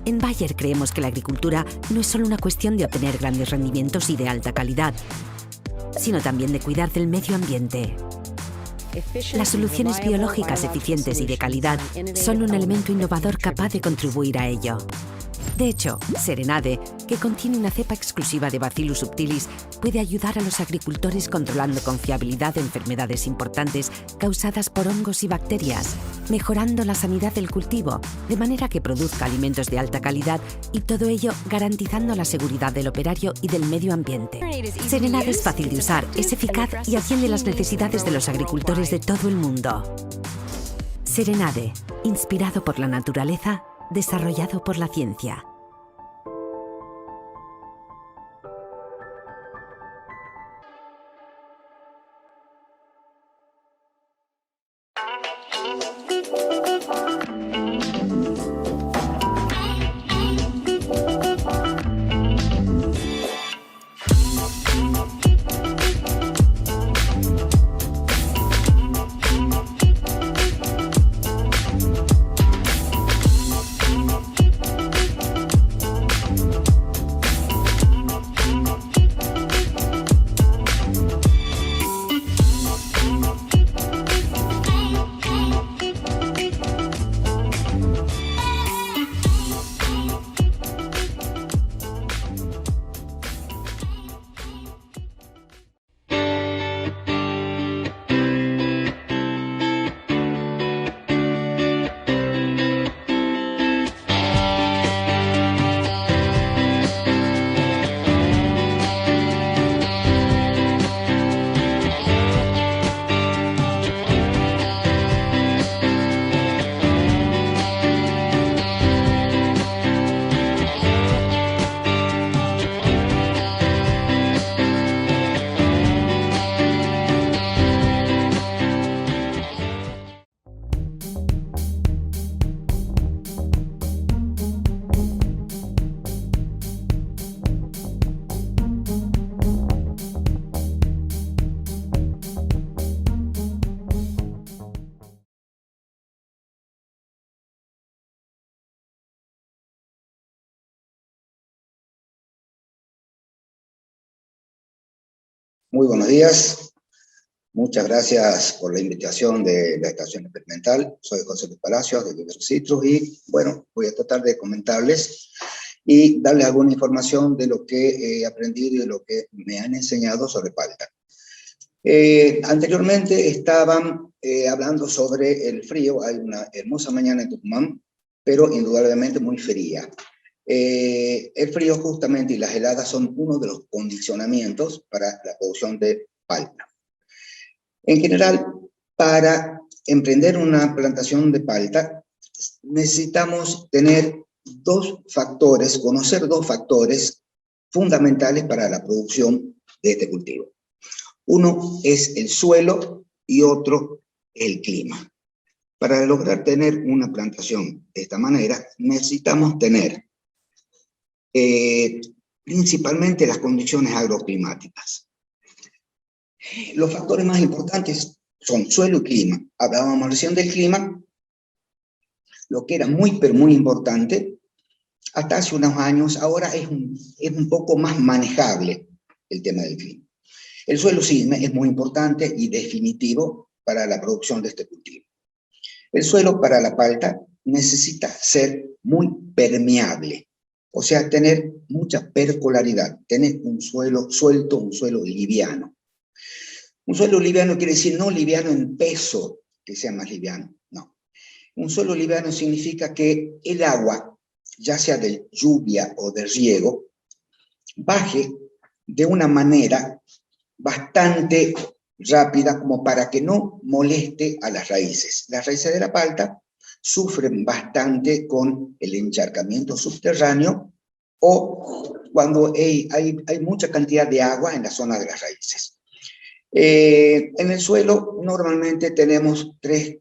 En Bayer creemos que la agricultura no es solo una cuestión de obtener grandes rendimientos y de alta calidad, sino también de cuidar del medio ambiente. Las soluciones biológicas eficientes y de calidad son un elemento innovador capaz de contribuir a ello. De hecho, Serenade, que contiene una cepa exclusiva de Bacillus subtilis, puede ayudar a los agricultores controlando con fiabilidad enfermedades importantes causadas por hongos y bacterias, mejorando la sanidad del cultivo, de manera que produzca alimentos de alta calidad y todo ello garantizando la seguridad del operario y del medio ambiente. Serenade es fácil de usar, es eficaz y atiende las necesidades de los agricultores de todo el mundo. Serenade, inspirado por la naturaleza, desarrollado por la ciencia. Muy buenos días, muchas gracias por la invitación de la estación experimental. Soy José Luis Palacios de Vivero Citrus y bueno, voy a tratar de comentarles y darles alguna información de lo que he aprendido y de lo que me han enseñado sobre palta. Anteriormente estaban hablando sobre el frío. Hay una hermosa mañana en Tucumán, pero indudablemente muy fría. El frío justamente y las heladas son uno de los condicionamientos para la producción de palta. En general, para emprender una plantación de palta, necesitamos tener conocer dos factores fundamentales para la producción de este cultivo. Uno es el suelo y otro el clima. Para lograr tener una plantación de esta manera, necesitamos tener principalmente las condiciones agroclimáticas. Los factores más importantes son suelo y clima. Hablábamos recién del clima, lo que era muy, pero muy importante hasta hace unos años. Ahora es un poco más manejable el tema del clima. El suelo sí es muy importante y definitivo para la producción de este cultivo. El suelo para la palta necesita ser muy permeable. O sea, tener mucha percolaridad, tener un suelo suelto, un suelo liviano. Un suelo liviano quiere decir no liviano en peso, que sea más liviano, no. Un suelo liviano significa que el agua, ya sea de lluvia o de riego, baje de una manera bastante rápida como para que no moleste a las raíces. Las raíces de la palta sufren bastante con el encharcamiento subterráneo o cuando hay mucha cantidad de agua en la zona de las raíces. En el suelo normalmente tenemos tres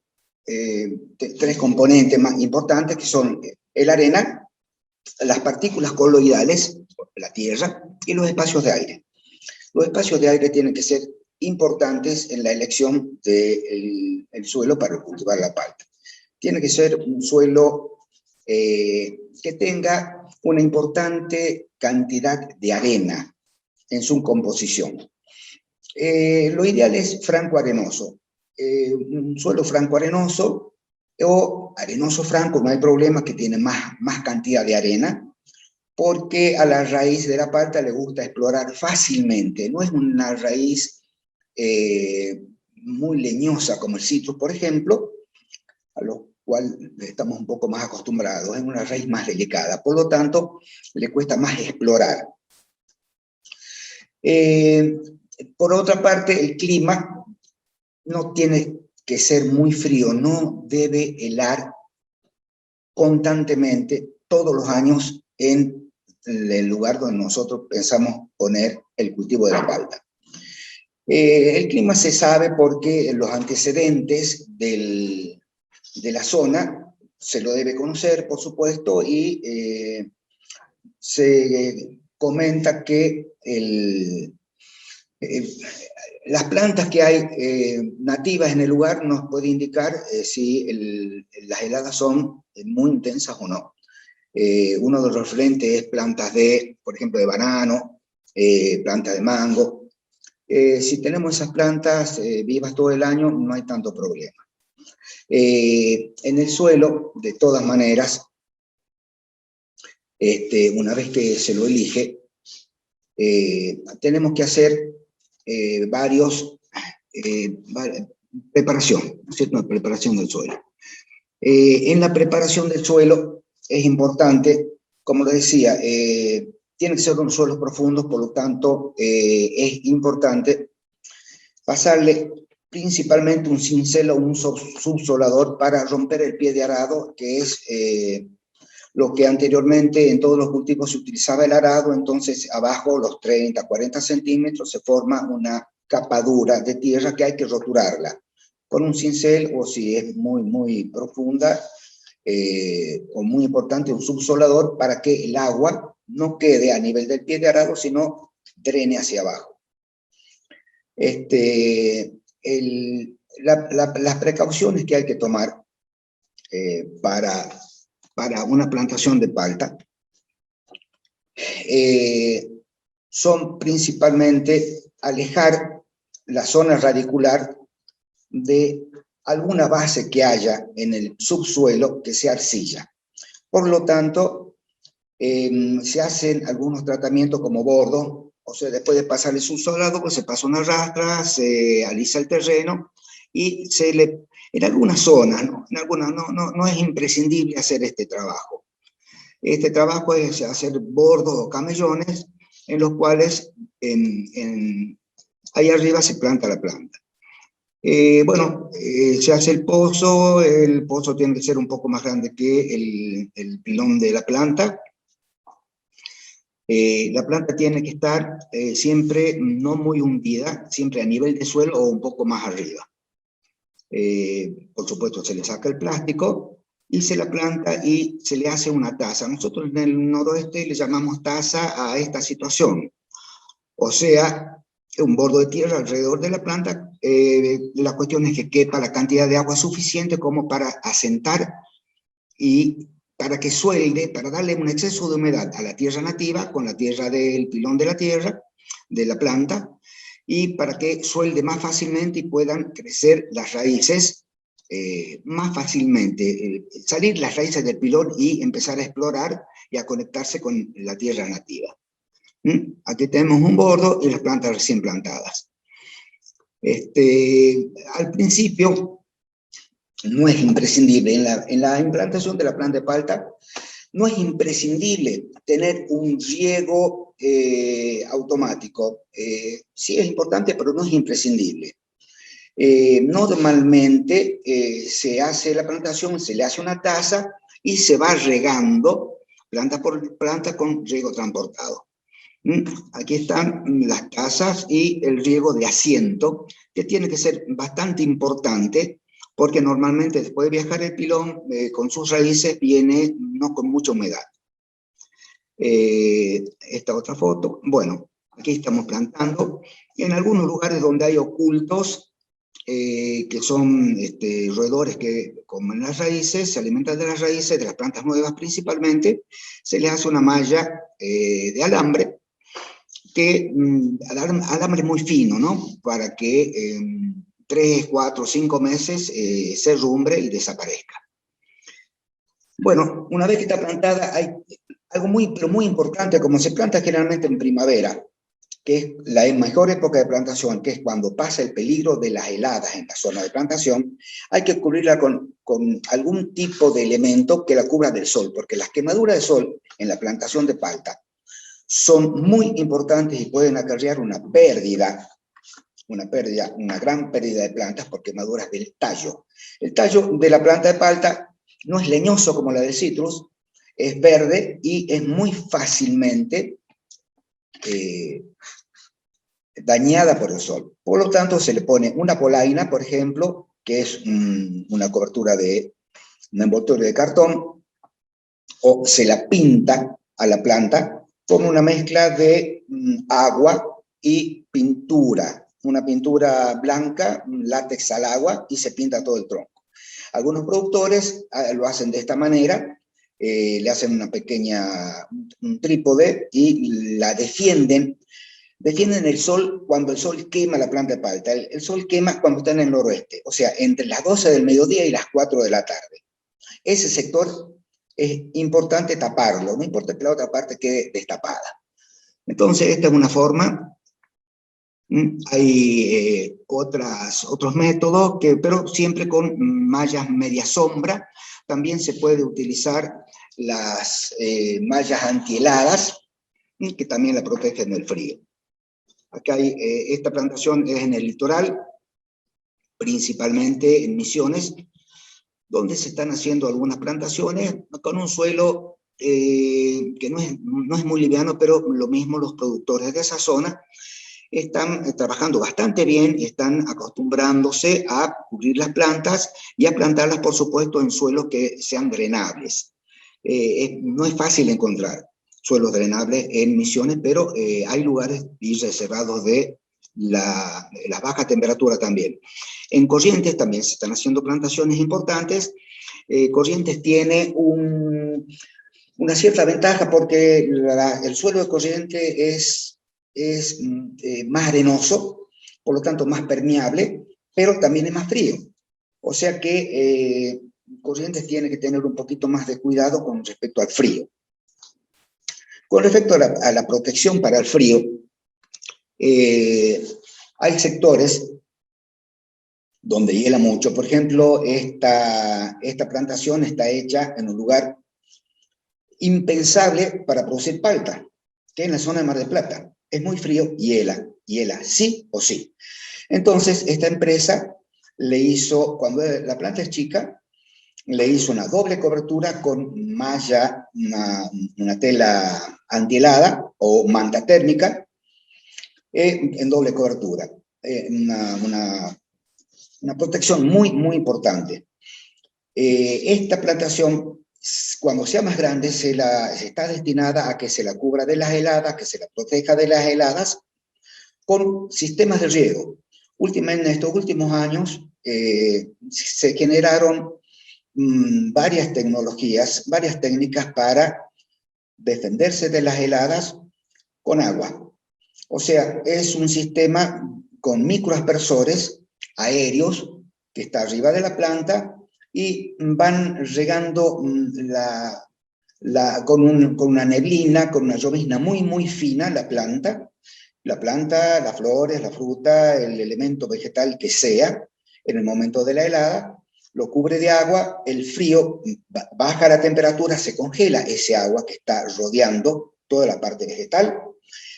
componentes más importantes, que son el arena, las partículas coloidales, la tierra, y los espacios de aire. Los espacios de aire tienen que ser importantes en la elección del suelo para cultivar la palta. Tiene que ser un suelo que tenga una importante cantidad de arena en su composición. Lo ideal es franco-arenoso. Un suelo franco-arenoso o arenoso franco, no hay problema, que tiene más cantidad de arena, porque a la raíz de la palta le gusta explorar fácilmente. No es una raíz muy leñosa como el citrus, por ejemplo, a lo cual estamos un poco más acostumbrados. Es una raíz más delicada, por lo tanto, le cuesta más explorar. Por otra parte, el clima no tiene que ser muy frío, no debe helar constantemente todos los años en el lugar donde nosotros pensamos poner el cultivo de la palta. El clima se sabe porque los antecedentes de la zona se lo debe conocer, por supuesto, y se comenta que las plantas que hay nativas en el lugar nos puede indicar si las heladas son muy intensas o no. Uno de los referentes es plantas por ejemplo, de banano, plantas de mango. Si tenemos esas plantas vivas todo el año, no hay tanto problema. En el suelo, de todas maneras, una vez que se lo elige, tenemos que hacer preparación, ¿no es cierto? Preparación del suelo. En la preparación del suelo es importante, como lo decía, tienen que ser unos suelos profundos, por lo tanto es importante pasarle principalmente un cincel o un subsolador para romper el pie de arado, que es lo que anteriormente en todos los cultivos se utilizaba el arado. Entonces abajo, los 30, 40 centímetros, se forma una capa dura de tierra que hay que roturarla con un cincel, o si es muy profunda, o muy importante, un subsolador, para que el agua no quede a nivel del pie de arado, sino drene hacia abajo. Las precauciones que hay que tomar para una plantación de palta son principalmente alejar la zona radicular de alguna base que haya en el subsuelo que sea arcilla. Por lo tanto, se hacen algunos tratamientos como bordo, o sea, después de pasar el subsolado, pues se pasa una rastra, se alisa el terreno y en algunas zonas, ¿no? En algunas no es imprescindible hacer este trabajo. Este trabajo es hacer bordos o camellones en los cuales ahí arriba se planta la planta. Se hace el pozo tiene que ser un poco más grande que el pilón de la planta. La planta tiene que estar siempre no muy hundida, siempre a nivel de suelo o un poco más arriba. Por supuesto, se le saca el plástico y se la planta y se le hace una taza. Nosotros en el noroeste le llamamos taza a esta situación. O sea, un bordo de tierra alrededor de la planta. La cuestión es que quepa la cantidad de agua suficiente como para asentar y para que suelde, para darle un exceso de humedad a la tierra nativa con la tierra del pilón de la tierra, de la planta, y para que suelde más fácilmente y puedan crecer las raíces más fácilmente, salir las raíces del pilón y empezar a explorar y a conectarse con la tierra nativa. Aquí tenemos un bordo y las plantas recién plantadas. Al principio no es imprescindible, en la implantación de la planta de palta, no es imprescindible tener un riego automático. Sí es importante, pero no es imprescindible. Normalmente se hace la plantación, se le hace una taza y se va regando planta por planta con riego transportado. Aquí están las tazas y el riego de asiento, que tiene que ser bastante importante, porque normalmente después de viajar el pilón, con sus raíces viene no con mucha humedad. Esta otra foto, bueno, aquí estamos plantando. En algunos lugares donde hay ocultos, que son roedores que comen las raíces, se alimentan de las raíces, de las plantas nuevas principalmente. Se les hace una malla de alambre, alambre muy fino, ¿no? Para que en 3, 4, 5 meses se rumbre y desaparezca. Bueno, una vez que está plantada, hay algo pero muy importante, como se planta generalmente en primavera, que es la mejor época de plantación, que es cuando pasa el peligro de las heladas en la zona de plantación, hay que cubrirla con algún tipo de elemento que la cubra del sol, porque las quemaduras de sol en la plantación de palta son muy importantes y pueden acarrear una gran pérdida de plantas por quemaduras del tallo. El tallo de la planta de palta no es leñoso como la del citrus, es verde y es muy fácilmente dañada por el sol. Por lo tanto, se le pone una polaina, por ejemplo, que es una cobertura de un envoltorio de cartón, o se la pinta a la planta con una mezcla de agua y pintura, una pintura blanca, látex al agua, y se pinta todo el tronco. Algunos productores lo hacen de esta manera, le hacen un trípode y la defienden el sol cuando el sol quema la planta de palta. El sol quema cuando está en el noroeste, o sea, entre las 12 del mediodía y las 4 de la tarde. Ese sector es importante taparlo, no importa que la otra parte quede destapada. Entonces, esta es una forma. Hay otros métodos, pero siempre con mallas media sombra. También se puede utilizar las mallas antiheladas, que también la protegen del frío. Acá esta plantación es en el litoral, principalmente en Misiones, donde se están haciendo algunas plantaciones con un suelo que no es muy liviano, pero lo mismo los productores de esa zona están trabajando bastante bien y están acostumbrándose a cubrir las plantas y a plantarlas, por supuesto, en suelos que sean drenables. No es fácil encontrar suelos drenables en Misiones, pero hay lugares y reservados de la baja temperatura también. En Corrientes también se están haciendo plantaciones importantes. Corrientes tiene una cierta ventaja porque el suelo de Corrientes es más arenoso, por lo tanto más permeable, pero también es más frío. O sea que Corrientes tiene que tener un poquito más de cuidado con respecto al frío. Con respecto a la protección para el frío, hay sectores donde hiela mucho. Por ejemplo, esta plantación está hecha en un lugar impensable para producir palta, que es en la zona de Mar del Plata. Es muy frío, hiela sí o sí. Entonces, esta empresa le hizo, cuando la planta es chica, le hizo una doble cobertura con malla, una tela antihelada o manta térmica, en doble cobertura. Una protección muy, muy importante. Esta plantación, cuando sea más grande, está destinada a que se la cubra de las heladas, que se la proteja de las heladas, con sistemas de riego. En estos últimos años se generaron varias tecnologías, varias técnicas para defenderse de las heladas con agua. O sea, es un sistema con microaspersores aéreos que está arriba de la planta y van regando con una neblina, con una llovizna muy, muy fina la planta, las flores, la fruta, el elemento vegetal que sea, en el momento de la helada, lo cubre de agua, el frío baja la temperatura, se congela ese agua que está rodeando toda la parte vegetal,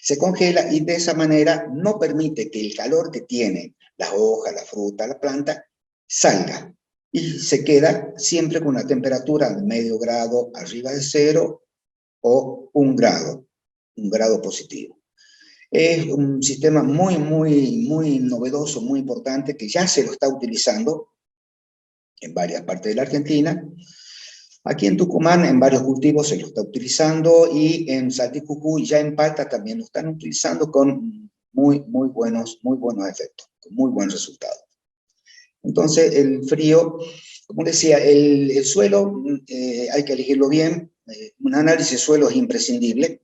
se congela y de esa manera no permite que el calor que tiene las hojas, la fruta, la planta, salga. Y se queda siempre con una temperatura de medio grado arriba de 0 o 1 grado positivo. Es un sistema muy, muy, muy novedoso, muy importante, que ya se lo está utilizando en varias partes de la Argentina. Aquí en Tucumán, en varios cultivos se lo está utilizando, y en Salta y Jujuy, ya en palta, también lo están utilizando con muy buenos efectos, con muy buen resultado. Entonces, el frío, como decía, el suelo hay que elegirlo bien. Un análisis de suelo es imprescindible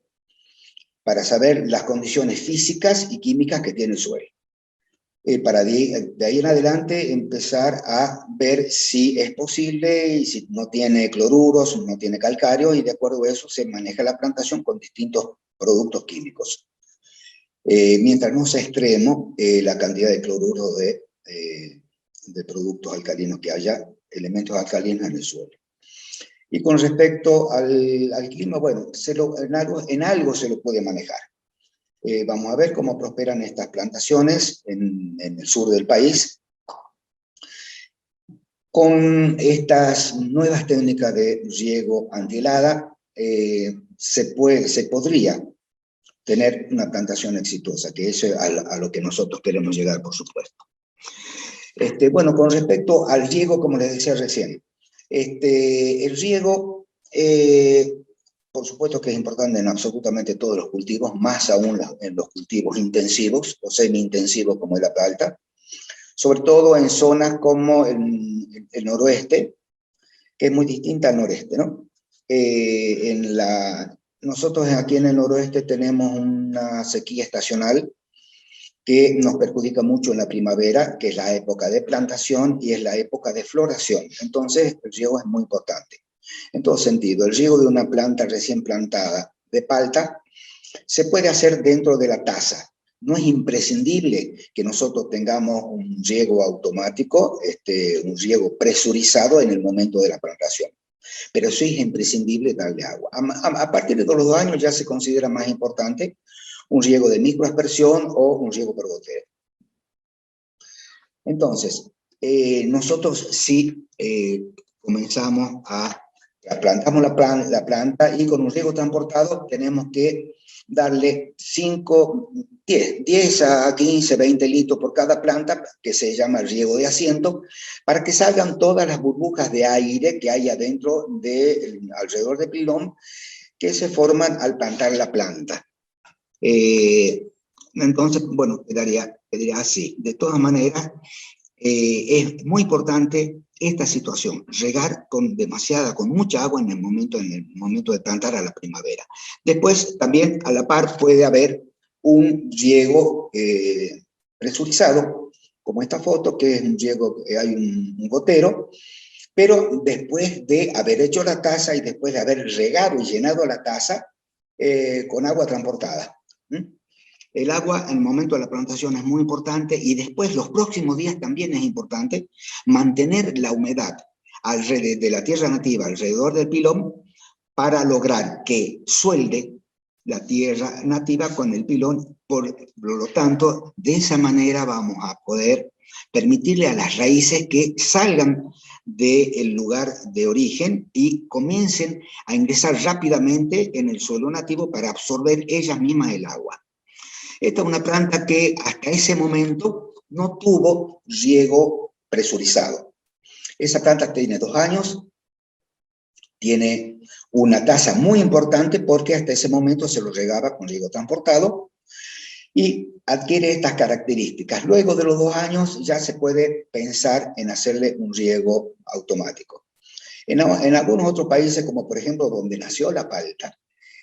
para saber las condiciones físicas y químicas que tiene el suelo. Para de ahí en adelante empezar a ver si es posible y si no tiene cloruros, no tiene calcario, y de acuerdo a eso se maneja la plantación con distintos productos químicos. Mientras no sea extremo la cantidad de cloruros de productos alcalinos que haya, elementos alcalinos en el suelo. Y con respecto al clima, bueno, en algo se lo puede manejar. Vamos a ver cómo prosperan estas plantaciones en el sur del país. Con estas nuevas técnicas de riego antihelada, se podría tener una plantación exitosa, que eso es a lo que nosotros queremos llegar, por supuesto. Bueno, con respecto al riego, como les decía recién, el riego, por supuesto que es importante en absolutamente todos los cultivos, más aún en los cultivos intensivos o semi-intensivos como es la palta, sobre todo en zonas como el noroeste, que es muy distinta al noreste, ¿no? Nosotros aquí en el noroeste tenemos una sequía estacional que nos perjudica mucho en la primavera, que es la época de plantación y es la época de floración. Entonces, el riego es muy importante. En todo sentido, el riego de una planta recién plantada de palta se puede hacer dentro de la taza. No es imprescindible que nosotros tengamos un riego automático, un riego presurizado en el momento de la plantación. Pero sí es imprescindible darle agua. A partir de los 2 años ya se considera más importante un riego de microaspersión o un riego por goteo. Entonces, nosotros sí comenzamos plantamos la planta y con un riego transportado tenemos que darle 10 a 15, 20 litros por cada planta, que se llama riego de asiento, para que salgan todas las burbujas de aire que hay adentro, alrededor del pilón, que se forman al plantar la planta. Entonces, bueno, quedaría así. De todas maneras, es muy importante esta situación, regar con mucha agua en el momento de plantar a la primavera. Después, también a la par puede haber un riego presurizado, como esta foto, que es un riego, hay un gotero, pero después de haber hecho la taza y después de haber regado y llenado la taza con agua transportada. El agua en el momento de la plantación es muy importante y después los próximos días también es importante mantener la humedad de la tierra nativa alrededor del pilón para lograr que suelde la tierra nativa con el pilón. Por lo tanto, de esa manera vamos a poder permitirle a las raíces que salgan del lugar de origen y comiencen a ingresar rápidamente en el suelo nativo para absorber ellas mismas el agua. Esta es una planta que hasta ese momento no tuvo riego presurizado. Esa planta tiene 2 años, tiene una tasa muy importante porque hasta ese momento se lo regaba con riego transportado y adquiere estas características. Luego de los 2 años ya se puede pensar en hacerle un riego automático. En algunos otros países, como por ejemplo donde nació la palta,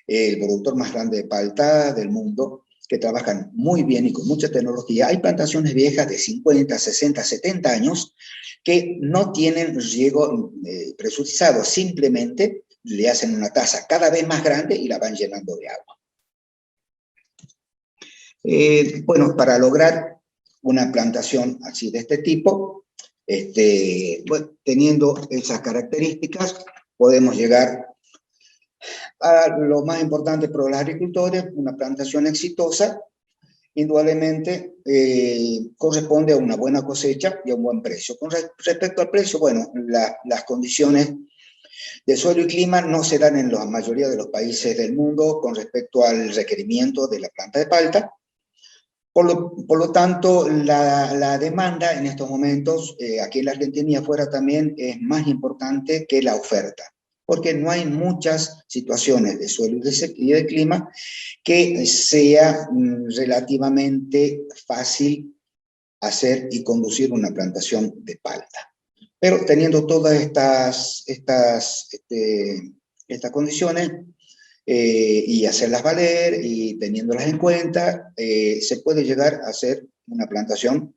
el productor más grande de palta del mundo, que trabajan muy bien y con mucha tecnología, hay plantaciones viejas de 50, 60, 70 años que no tienen riego presurizado, simplemente le hacen una taza cada vez más grande y la van llenando de agua. Bueno, para lograr una plantación así de este tipo, bueno, teniendo esas características, podemos llegar a lo más importante para los agricultores. Una plantación exitosa, indudablemente, corresponde a una buena cosecha y a un buen precio. Con respecto al precio, bueno, las condiciones de suelo y clima no se dan en la mayoría de los países del mundo con respecto al requerimiento de la planta de palta. Por lo tanto, la demanda en estos momentos, aquí en la Argentina y afuera también, es más importante que la oferta, porque no hay muchas situaciones de suelo y de clima que sea relativamente fácil hacer y conducir una plantación de palta. Pero teniendo todas estas condiciones y hacerlas valer y teniéndolas en cuenta, se puede llegar a hacer una plantación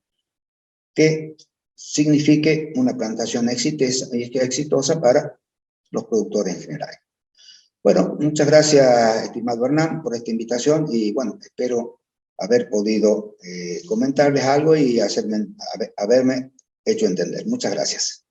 que signifique una plantación exitosa para los productores en general. Bueno, muchas gracias, estimado Hernán, por esta invitación y bueno, espero haber podido comentarles algo y haberme hecho entender. Muchas gracias.